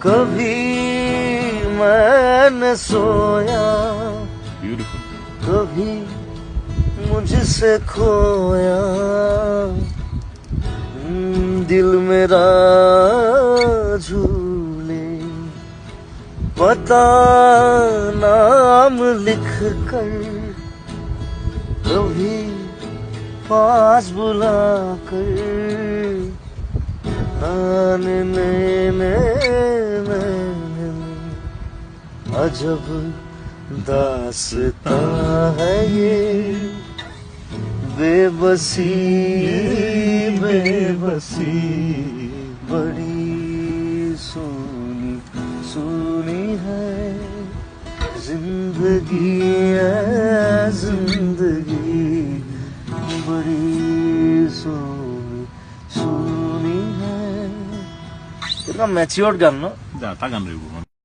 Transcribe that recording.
कभी मैंने सोया, कभी मुझसे खोया, दिल मेरा झूले पता नाम लिख कर, कभी पास बुला कर, अजब दास्तां है ये, बेबसी बेबसी बड़ी सोनी सुनी है जिंदगी है जिंदगी, बड़ी सोनी सुनी है। कितना मैच्योर्ड गान ना, তা গান রইব।